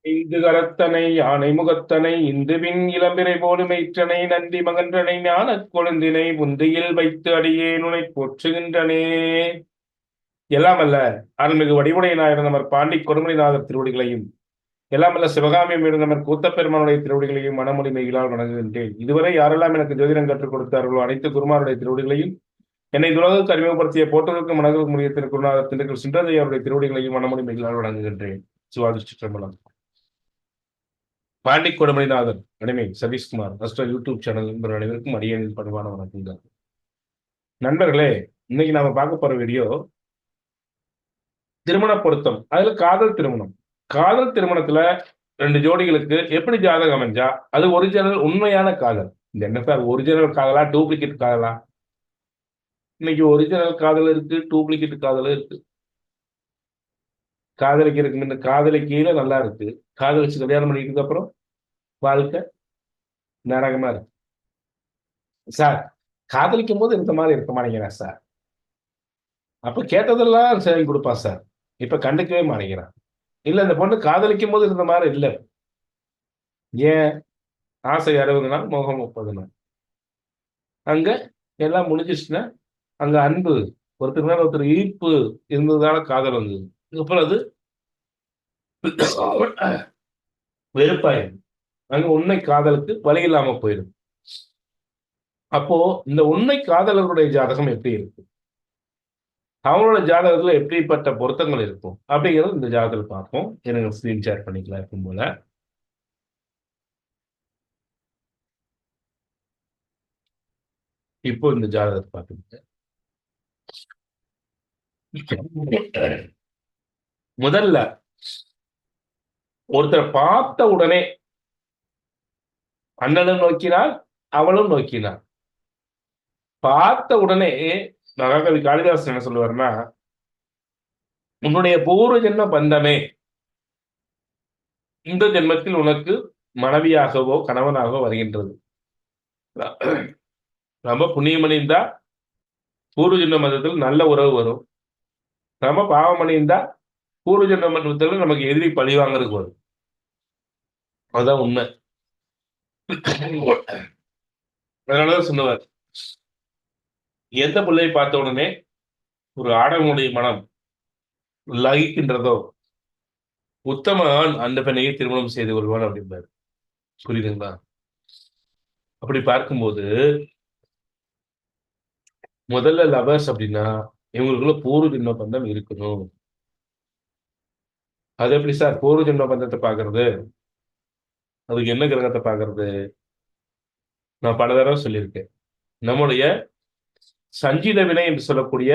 இது கரத்தனை யானை முகத்தனை இந்துவின் இளம்பிறை போலும் ஈற்றனை நந்தி மகன்றனை ஞானக் கொழுந்தினை முந்தியில் வைத்து அடியேனுனை போற்றுகின்றனே. எல்லாம் அல்ல அருள்மிகு வடிவுடை நாயர் நமர் பாண்டி கொடுமணிநாதர் திருவடிகளையும் எல்லாம் அல்ல சிவகாமியம் நமர் கூத்தப்பெருமானுடைய திருவடிகளையும் மனமொழி மெய்களால் வணங்குகின்றேன். இதுவரை யாரெல்லாம் எனக்கு ஜோதிடம் கற்றுக் கொடுத்தார்களோ அனைத்து குருமாருடைய திருவடிகளையும் என்னை துலகுக்கு அறிமுகப்படுத்திய போட்டோருக்கு மனதிற்கு முடிய திருக்குருநாதர் திண்டுக்கல் சின்றதையாருடைய திருவடிகளையும் மனமொழி மெய்களால் வணங்குகின்றேன். சிவாதிஷ்டி சிற்றம்பலம். பாண்டி கொடுமணிநாதர் அடிமை சதீஷ்குமார் அஸ்ட்ரோ யூடியூப் சேனல் நண்பர் அனைவருக்கும் அடியேனின் பணிவான வணக்கங்கள். நண்பர்களே, இன்னைக்கு நாம பார்க்க போற வீடியோ திருமண பொருத்தம். அதுல காதல் திருமணம். காதல் திருமணத்துல ரெண்டு ஜோடிகளுக்கு எப்படி ஜாதகம் அமைஞ்சா அது ஒரிஜினல் உண்மையான காதல். இந்த என்ன சார் ஒரிஜினல் காதலா டூப்ளிகேட் காதலா? இன்னைக்கு ஒரிஜினல் காதல் இருக்கு, டூப்ளிகேட் காதல் இருக்கு. காதலிக்கிறதுக்கு முன்ன காதலிக்கையில நல்லா இருக்கு, காதலிச்சு கல்யாணம் பண்ணிக்கிட்டதுக்கு அப்புறம் வாழ்க்கை நரகமா இருக்கு. சார் காதலிக்கும் போது இருந்த மாதிரி இருக்க மாட்டேங்கிறான் சார். அப்ப கேட்டதெல்லாம் சரி கொடுப்பான் சார், இப்ப கண்டுக்கவே மாட்டேங்கிறான். இல்ல இந்த பொண்ணு காதலிக்கும் போது இருந்த மாதிரி இல்ல. ஏன்? ஆசை 60 நாள், மோகம் 30 நாள். அங்க எல்லாம் முடிஞ்சிச்சுன்னா அங்க அன்பு, ஒருத்தர் மேல ஒருத்தர் ஈர்ப்பு இருந்ததால காதல் வந்தது. அப்புறம் அது வெறுப்பாயிடும். அங்க உண்மை காதலுக்கு வழி இல்லாம போயிடும். அப்போ இந்த உண்மை காதலர்களுடைய ஜாதகம் எப்படி இருக்கு, அவங்களோட ஜாதகத்துல எப்படிப்பட்ட பொருத்தங்கள் இருக்கும் அப்படிங்கிறது இந்த ஜாதகத்தில் பார்ப்போம். எனக்கு ஸ்கிரீன் ஷேர் பண்ணிக்கலாம் இருக்கும் போல. இப்போ இந்த ஜாதகத்தை பார்த்துக்கிட்டு முதல்ல ஒருத்தரை பார்த்த உடனே அண்ணனும் நோக்கினாள், அவளும் நோக்கினாள். பார்த்த உடனே மகாகவி காளிதாசன் என்ன சொல்லுவாருன்னா, உன்னுடைய பூர்வ ஜென்ம பந்தமே இந்த ஜென்மத்தில் உனக்கு மனைவியாகவோ கணவனாகவோ வருகின்றது. ரொம்ப புண்ணியம் அணிந்தா பூர்வ ஜென்ம மதத்தில் நல்ல உறவு வரும். ரொம்ப பாவம் அணிந்தா பூர்வ ஜென்ம மதத்தில் நமக்கு எதிரி பழி வாங்குறதுக்கு வரும். அதுதான் உண்மை. அதனாலதான் சொன்னவர், எந்த பிள்ளையை பார்த்த உடனே ஒரு ஆடவனுடைய மனம் லகிக்கின்றதோ உத்தம ஆண் அந்த பெண்ணையை திருமணம் செய்து கொள்வான் அப்படின்பாரு. புரியுதுங்களா? அப்படி பார்க்கும்போது முதல்ல லவர்ஸ் அப்படின்னா இவங்களுக்குள்ள பூர்வ ஜென்ம பந்தம் இருக்கணும். அது எப்படி சார் பூர்வ ஜென்ம பந்தத்தை பாக்குறது? அதுக்கு என்ன கிரகத்தை பாக்குறது? நான் பல தடவை சொல்லியிருக்கேன். நம்முடைய சஞ்சீத வினை என்று சொல்லக்கூடிய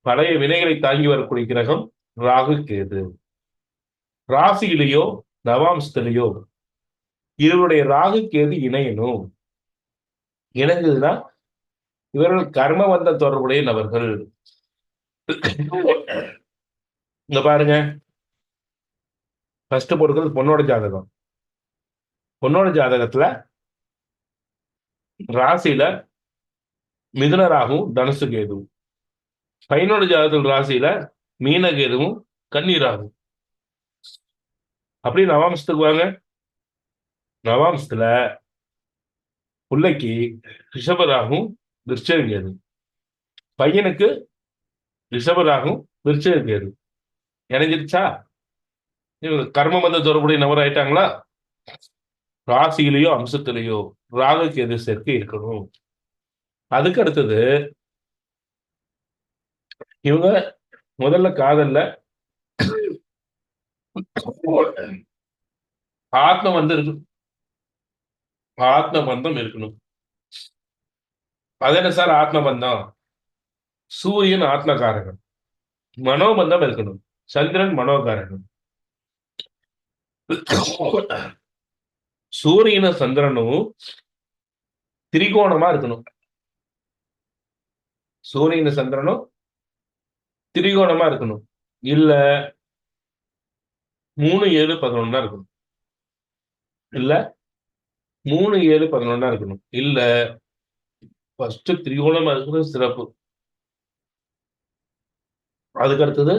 பழைய வினைகளை தாங்கி வரக்கூடிய கிரகம் ராகு கேது. ராசியிலேயோ நவாம்சத்திலேயோ இவருடைய ராகு கேது இணையணும். இணைஞ்சதுன்னா இவர்கள் கர்ம வந்த தொடர்புடைய நபர்கள். இங்க பாருங்க, ஃபர்ஸ்ட் போடுறது பொண்ணோட ஜாதகம். பொண்ணோட ஜாதகத்துல ராசியில மிதுன ராகும் தனுசு கேதுவும், பையனோட ஜாதகத்தில் ராசியில மீன கேதுவும் கன்னி ராகும். அப்படி நவாம்சத்துக்கு வாங்க. நவாம்சத்துல பிள்ளைக்கு ரிஷபராகும் விருச்சக கேது, பையனுக்கு ரிஷபராகும் விருச்சக கேது இணைஞ்சிருச்சா? இவங்க கர்ம மந்த தொடர்புடைய நபர் ஆயிட்டாங்களா? ராசியிலேயோ அம்சத்திலேயோ ராகு கேது சேர்க்கை இருக்கணும். அதுக்கு அடுத்தது இவங்க முதல்ல காதல்ல ஆத்ம பந்தம் இருக்கு, ஆத்ம பந்தம் இருக்கணும். அது என்ன சார் ஆத்ம பந்தம்? சூரியன் ஆத்மகாரகன், மனோபந்தம் இருக்கணும். சந்திரன் மனோகாரகன். சூரியனும் சந்திரனும் திரிகோணமா இருக்கணும். சூரியன் சந்திரனும் திரிகோணமா இருக்கணும். இல்ல 3, 7, 11 இருக்கணும். இல்ல 3, 7, 11 இருக்கணும். இல்ல ஃபர்ஸ்ட் திரிகோணமா இருக்கிறது சிறப்பு. அதுக்கு அடுத்தது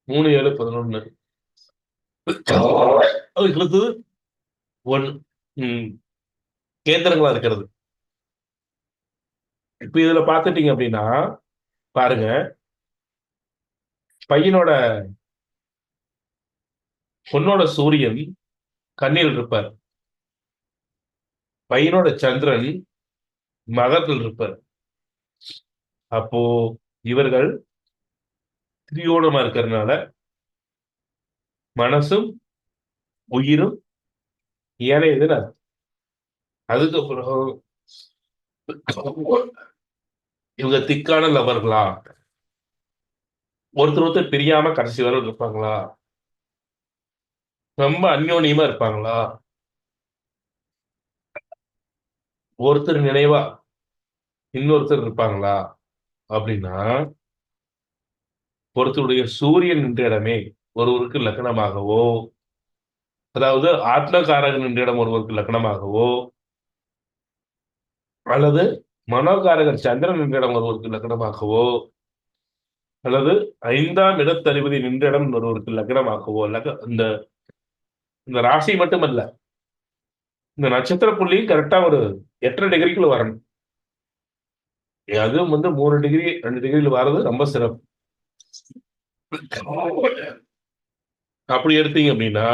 3, 7, 11. அதுக்கு ஒன் கேந்திரங்களா இருக்கிறது. இப்ப இதுல பாத்துட்டீங்க அப்படின்னா பாருங்க, பையனோட பொண்ணோட சூரியன் கன்னியில் இருப்பார். பையனோட சந்திரன் மகரத்தில் இருப்பார். அப்போ இவர்கள் திரியோணமா இருக்கிறதுனால மனசும் உயிரும் ஏனையதுன்னு அர்த்தம். அதுக்கப்புறம் இவங்க திக்கான லவர்களா, ஒருத்தர் ஒருத்தர் பிரியாம கடைசி வரை இருப்பாங்களா, ரொம்ப அந்யோன்யமா இருப்பாங்களா, ஒருத்தர் நினைவா இன்னொருத்தர் இருப்பாங்களா அப்படின்னா, ஒருத்தருடைய சூரியன் என்ற இடமே ஒருவருக்கு லக்னமாகவோ, அதாவது ஆத்மகாரகன் என்ற இடம் ஒருவருக்கு லக்னமாகவோ, அல்லது மனோகாரகன் சந்திரன் என்ற இடம் ஒருவருக்கு லக்னமாகவோ, அல்லது 5ஆம் இடத்ததிபதி நின்ற இடம் ஒருவருக்கு லக்னமாகவோ, இந்த இந்த ராசி மட்டுமல்ல, இந்த நட்சத்திர புள்ளியும் கரெக்டா ஒரு 8 டிகிரிக்குள்ள வரணும். அதுவும் 3 டிகிரி 2 டிகிரில வர்றது ரொம்ப சிறப்பு. அப்படி எடுத்தீங்க அப்படின்னா,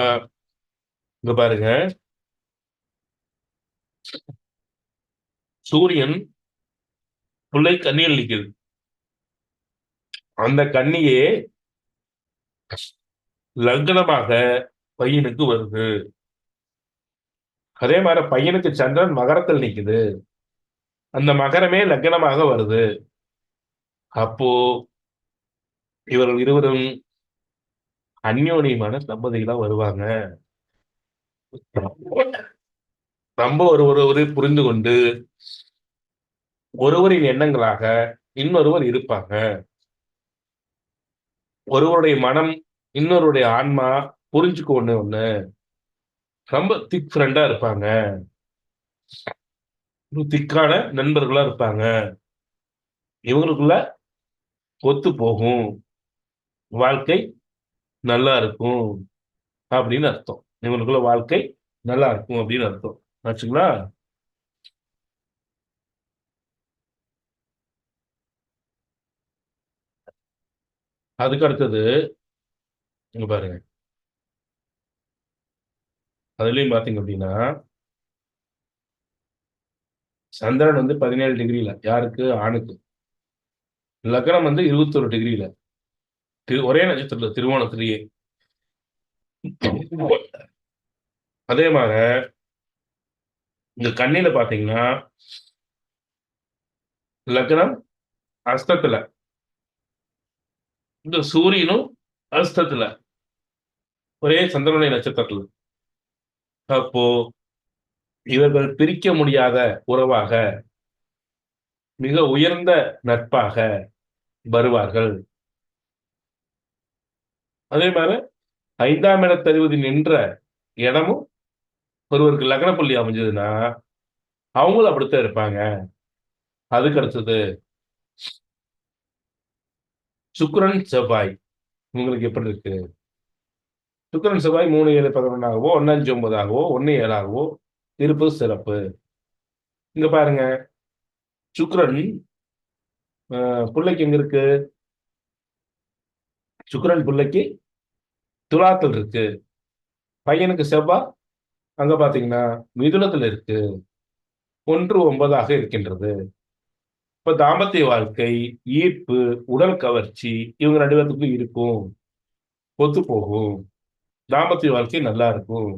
இங்க பாருங்க, சூரியன் புள்ளை கன்னியில் நிக்குது. அந்த கன்னியே லக்னமாக பையனுக்கு வருது. அதே மாதிரி பையனுக்கு சந்திரன் மகரத்தில் நிக்குது. அந்த மகரமே லக்னமாக வருது. அப்போ இவர்கள் இருவரும் அந்யோன்யமான தம்பதிகளா வருவாங்க. ரொம்ப ஒருவரை புரிந்து கொண்டு ஒருவரின் எண்ணங்களாக இன்னொருவர் இருப்பாங்க. ஒருவருடைய மனம் இன்னொருடைய ஆன்மா புரிஞ்சுக்க ஒண்ணு ஒண்ணு ரொம்ப திக் ஃப்ரெண்டா இருப்பாங்க. திக்கான நண்பர்களா இருப்பாங்க. இவங்களுக்குள்ள ஒத்து போகும். வாழ்க்கை நல்லா இருக்கும் அப்படின்னு அர்த்தம். இவங்களுக்குள்ள வாழ்க்கை நல்லா இருக்கும் அப்படின்னு அர்த்தம். ஆச்சுங்களா? அதுக்கு அடுத்தது இங்க பாருங்க. அதுலயும் பாத்தீங்க அப்படின்னா, சந்திரன் 17 டிகிரில யாருக்கு? ஆணுக்கு. லக்னம் 21 டிகிரில ஒரே நட்சத்திரத்துல திருவோணத்திலேயே. அதே மாதிரி இந்த கண்ணில பாத்தீங்கன்னா லக்னம் அஸ்தத்துல, இந்த சூரியனும் அஸ்தத்துல, ஒரே சந்திரனுடைய நட்சத்திரத்துல. அப்போ இவர்கள் பிரிக்க முடியாத உறவாக, மிக உயர்ந்த நட்பாக வருவார்கள். அதே மாதிரி 5ஆம் இடத்ததிபதி நின்ற இடமும் ஒருவருக்கு லக்ன புள்ளி அமைஞ்சதுன்னா அவங்களும் அப்படித்தான் இருப்பாங்க. அதுக்கு அடுத்தது சுக்கிரன் செவ்வாய் உங்களுக்கு எப்படி இருக்கு? சுக்கிரன் செவ்வாய் 3 7 11 1 5 9 1 7 இருப்பு சிறப்பு. இங்க பாருங்க, சுக்கிரன் புள்ளைக்கு எங்க இருக்கு? சுக்கிரன் புள்ளைக்கு துலாத்தில் இருக்கு. பையனுக்கு செவ்வாய் அங்க பாத்தீங்கன்னா மிதுனத்துல இருக்கு. 1 9 இருக்கின்றது. இப்ப தாம்பத்திய வாழ்க்கை, ஈர்ப்பு, உடல் கவர்ச்சி இவங்க 2 பேத்துக்கும் இருக்கும். ஒத்து போகும். தாம்பத்திய வாழ்க்கை நல்லா இருக்கும்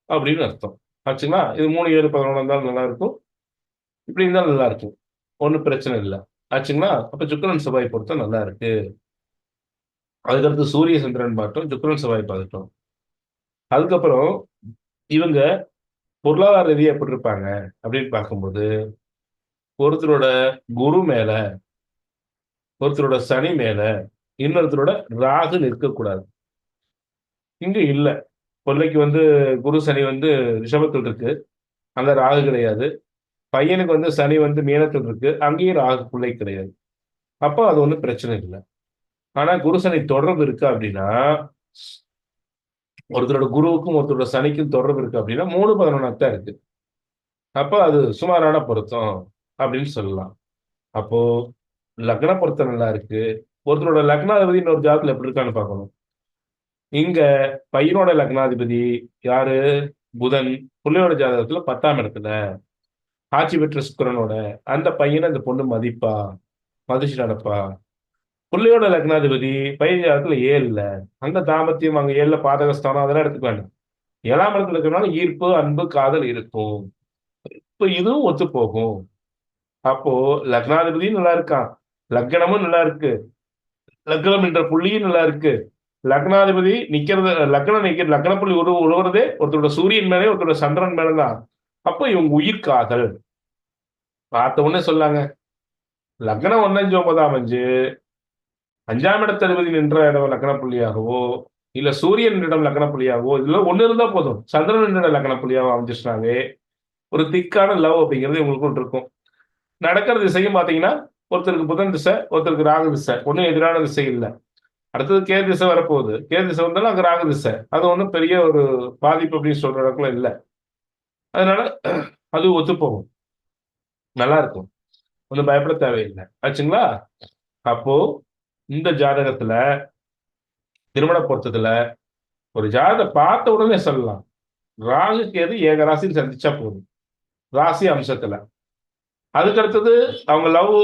அப்படின்னு அர்த்தம். ஆச்சுங்களா? இது 3 7 11 இருந்தாலும் நல்லா இருக்கும். இப்படி இருந்தாலும் நல்லா இருக்கும். ஒண்ணும் பிரச்சனை இல்ல. ஆச்சுங்களா? அப்ப சுக்கிரன் செவ்வாய் பொருத்தம் நல்லா இருக்கு. அதுக்கடுத்து சூரிய சந்திரன் பார்த்தோம். சுக்கிரன் செவ்வாய் பார்த்துட்டோம். அதுக்கப்புறம் இவங்க பொருளாதார ரீதியா எப்படி இருப்பாங்க அப்படின்னு பார்க்கும்போது, ஒருத்தரோட குரு மேல, ஒருத்தரோட சனி மேல, இன்னொருத்தரோட ராகு நிற்கக்கூடாது. இங்க இல்ல. கொல்லைக்கு குரு சனி ரிஷபத்தில் இருக்கு. அங்க ராகு கிடையாது. பையனுக்கு சனி மீனத்தில் இருக்கு. அங்கேயும் ராகு பிள்ளை கிடையாது. அப்போ அது ஒண்ணும் பிரச்சனை இல்ல. ஆனா குரு சனி தொடர்பு இருக்கு அப்படின்னா, ஒருத்தரோட குருவுக்கும் ஒருத்தரோட சனிக்கும் தொடர்பு இருக்கு அப்படின்னா 3-11 தான் இருக்கு. அப்போ அது சுமாரான பொருத்தம் அப்படின்னு சொல்லலாம். அப்போ லக்ன பொருத்தம் நல்லா இருக்கு. ஒருத்தரோட லக்னாதிபதி இன்னொரு ஜாதகத்துல எப்படி இருக்கான்னு பார்க்கணும். இங்க பையனோட லக்னாதிபதி யாரு? புதன். புள்ளையோட ஜாதகத்துல 10ஆம் இடத்துல ஆட்சி பெற்ற சுக்கிரனோட. அந்த பையனை அந்த பொண்ணு மதிப்பா, மதிச்சு நடப்பா. புள்ளையோட லக்னாதிபதி பையன் ஜாதகத்துல 7ல. அங்க தாம்பத்தியம், அங்க 7ல பாதகஸ்தானம் அதெல்லாம் எடுத்துக்க வேண்டாம். 7ஆம் இடத்துல இருக்கிறனால ஈர்ப்பு, அன்பு, காதல் இருக்கும். இப்ப இதுவும் ஒத்து போகும். அப்போ லக்னாதிபதியும் நல்லா இருக்கான். லக்னமும் நல்லா இருக்கு. லக்னம் என்ற புள்ளியும் நல்லா இருக்கு. லக்னாதிபதி நிக்கிறது, லக்னம் நிக்கிற லக்ன புள்ளி உழுவுறதே ஒருத்தரோட சூரியன் மேலே, ஒருத்தரோட சந்திரன் மேலதான். அப்ப இவங்க உயிர் காதல். பார்த்த உடனே சொல்லாங்க, லக்னம் 1-5-9 அமைஞ்சு 5ஆம் இடத்ததிபதி நின்ற இடம் லக்ன புள்ளியாகவோ, இல்ல சூரியன் இடம் லக்ன புள்ளியாகவோ, இதுல ஒண்ணு இருந்தா போதும். சந்திரன் இடம் லக்ன புள்ளியாவோ அமைஞ்சிருச்சுனாவே ஒரு திக்கான லவ் அப்படிங்கிறது இவங்களுக்குள்ள இருக்கும். நடக்கிற திசையும் பாத்தீங்கன்னா, ஒருத்தருக்கு புதன் திசை, ஒருத்தருக்கு ராகு திசை. ஒண்ணும் எதிரான திசை இல்ல. அடுத்தது கேது திசை வரப்போகுது. கேது திசை வந்தாலும் அங்க ராகு திசை. அது ஒண்ணும் பெரிய ஒரு பாதிப்பு அப்படின்னு சொல்ற அளவுக்குலாம் இல்ல. அதனால அது ஒத்துப்போகும். நல்லா இருக்கும். ஒண்ணும் பயப்பட தேவையில்லை. ஆச்சுங்களா? அப்போ இந்த ஜாதகத்துல, திருமண பொருத்தத்துல ஒரு ஜாதகத்த பார்த்த உடனே சொல்லலாம். ராகு, கேது ஏக ராசின்னு சந்திச்சா போதும். ராசி அம்சத்துல. அதுக்கு அடுத்தது அவங்க லவ்,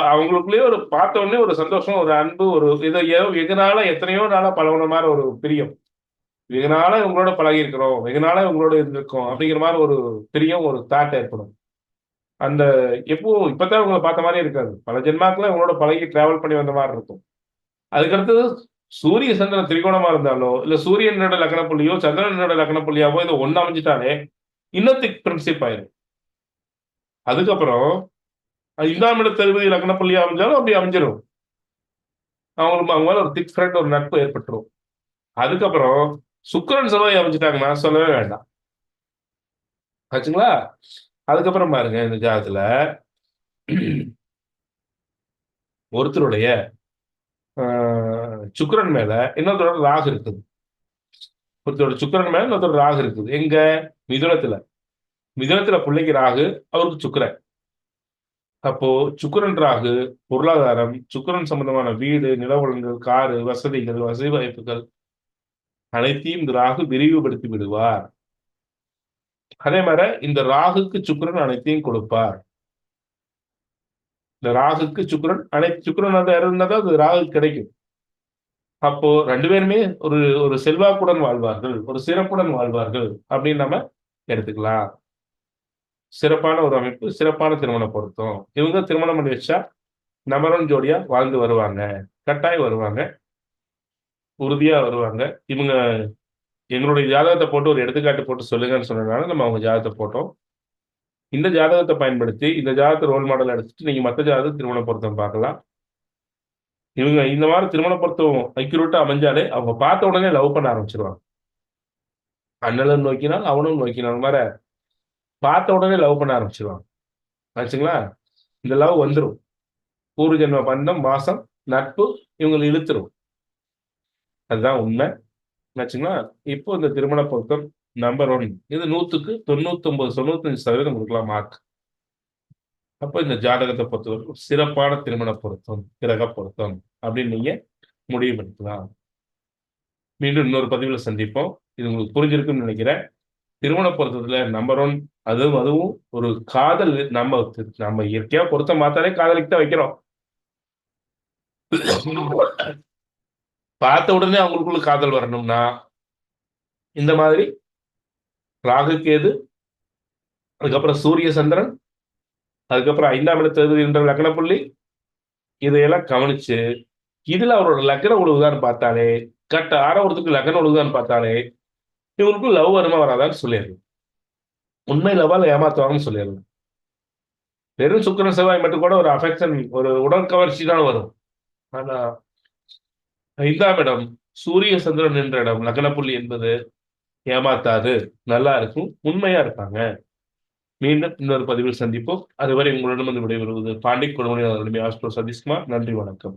அவங்களுக்குள்ளேயே ஒரு பார்த்த உடனே ஒரு சந்தோஷம், ஒரு அன்பு, ஒரு இதை வெகு நாளா எத்தனையோ நாளா பழகுன மாதிரி ஒரு பிரியம். வெகு நாளா இவங்களோட பழகி இருக்கிறோம், வெகு நாளா இவங்களோட இருந்திருக்கோம் அப்படிங்கிற மாதிரி ஒரு பிரியம், ஒரு தாட் ஏற்படும். அந்த எப்போ இப்பதான் இவங்களை பார்த்த மாதிரியே இருக்காது. பல ஜென்மாக்களை இவங்களோட பழகி டிராவல் பண்ணி வந்த மாதிரி இருக்கும். அதுக்கடுத்தது சூரிய சந்திரன் திரிகோணமா இருந்தாலோ, இல்ல சூரியனோட லக்ன புள்ளியோ, சந்திரனோட லக்ன புள்ளியாவோ இது ஒண்ணு அமைஞ்சிட்டாலே இன்னும் திக் ஃப்ரெண்ட்ஷிப் ஆயிரும். அதுக்கப்புறம் 5ஆம் இடத்ததிபதி லக்ன புள்ளியா அமைஞ்சாலும் அப்படி அமைஞ்சிரும். அவங்களுக்கு அவங்க மேல ஒரு திக் ஃப்ரெண்ட், ஒரு நட்பு ஏற்பட்டுரும். அதுக்கப்புறம் சுக்கிரன் செவ்வாய் அமைஞ்சிட்டாங்கன்னா சொல்லவே வேண்டாம். ஆச்சுங்களா? அதுக்கப்புறம் பாருங்க இந்த ஜாதகத்துல ஒருத்தருடைய சுக்கிரன் மேல இன்னொருத்தரோட ராகு இருக்குது. ஒருத்தரோட சுக்கிரன் மேல இன்னொருத்தரோட ராகு இருக்குது. எங்க? மிதுனத்துல. மிதுனத்துல பிள்ளைக்கு ராகு, அவருக்கு சுக்கிரன். அப்போ சுக்கிரன் ராகு பொருளாதாரம், சுக்கிரன் சம்பந்தமான வீடு, நிலவளங்கள், காரு, வசதிகள், வசதி வாய்ப்புகள் அனைத்தையும் இந்த ராகு விரிவுபடுத்தி விடுவார். அதே மாதிரி இந்த ராகுக்கு சுக்கிரன் அனைத்தையும் கொடுப்பார். இந்த ராகுக்கு சுக்கிரன் சுக்கிரன் அந்த இருந்தாதான் அது ராகு கிடைக்கும். அப்போ 2 பேருமே ஒரு ஒரு செல்வாக்குடன் வாழ்வார்கள், ஒரு சிறப்புடன் வாழ்வார்கள் அப்படின்னு நம்ம எடுத்துக்கலாம். சிறப்பான ஒரு அமைப்பு, சிறப்பான திருமண பொருத்தம். இவங்க திருமணம் பண்ணி வச்சா நம்பர் 1 ஜோடியா வாழ்ந்து வருவாங்க. கட்டாயம் வருவாங்க. உறுதியா வருவாங்க. இவங்க எங்களுடைய ஜாதகத்தை போட்டு ஒரு எடுத்துக்காட்டு போட்டு சொல்லுங்கன்னு சொன்னதுனால நம்ம அவங்க ஜாதகத்தை போட்டோம். இந்த ஜாதகத்தை பயன்படுத்தி, இந்த ஜாதகத்தை ரோல் மாடல் எடுத்துட்டு நீங்க மத்த ஜாதக திருமண பொருத்தம் பார்க்கலாம். இவங்க இந்த மாதிரி திருமண பொருத்தம் அக்யூரேட்டா அமைஞ்சாலே அவங்க பார்த்த உடனே லவ் பண்ண ஆரம்பிச்சிருவாங்க. அண்ணனும் நோக்கினால் அவனும் நோக்கினான் மாதிரி பார்த்த உடனே லவ் பண்ண ஆரம்பிச்சிருவாங்க. ஆச்சுங்களா? இந்த லவ் வந்துரும். பூர்வ ஜென்ம பந்தம், மாசம், நட்பு இவங்களை இழுத்துரும். அதுதான் உண்மை. ஆச்சுங்களா? இப்போ இந்த திருமண பொருத்தம் நம்பர் 1 இது 100க்கு 99, 95% கொடுக்கலாம் மார்க். அப்போ இந்த ஜாதகத்தை பொறுத்தவரை சிறப்பான திருமண பொருத்தம், கிரக பொருத்தம் அப்படின்னு நீங்க முடிவுபடுத்தலாம். மீண்டும் இன்னொரு பதிவில் சந்திப்போம். இது உங்களுக்கு புரிஞ்சிருக்குன்னு நினைக்கிறேன். திருமண பொருத்தத்துல நம்பர் 1 அதுவும் ஒரு காதல். நம்ம இயற்கையா பொருத்தம் பார்த்தாலே காதலிக்கு தான் வைக்கிறோம். பார்த்த உடனே அவங்களுக்குள்ள காதல் வரணும்னா இந்த மாதிரி ராகு, கேது, அதுக்கப்புறம் சூரிய சந்திரன், அதுக்கப்புறம் 5ஆம் இடத்ததிபதி என்ற லக்ன புள்ளி, இதையெல்லாம் கவனிச்சு இதுல அவரோட லக்னம் உழுவுதான்னு பார்த்தாலே, ஆரவத்துக்கு லக்னம் உழுவுதான்னு பார்த்தாலே இவங்களுக்கு லவ் வருமா வராதான்னு சொல்லிடலாம். உண்மை லவ்வா ஏமாத்துவாங்கன்னு சொல்லிடலாம். வெறும் சுக்கிரன் செவ்வாய் மட்டும் கூட ஒரு அஃபெக்ஷன், ஒரு உடல் கவர்ச்சி தான் வரும். ஆனா 5ஆம் இடம் சூரிய சந்திரன் என்ற இடம் லக்ன புள்ளி என்பது ஏமாத்தாது, நல்லா இருக்கும், உண்மையா இருப்பாங்க. மீண்டும் இன்னொரு பதிவில் சந்திப்போம். அதுவரை உங்களிடம் வந்து விடைபெறுவது பாண்டிக் குழுமணி ஆஸ்ட்ரோ சதீஷ்குமார். நன்றி, வணக்கம்.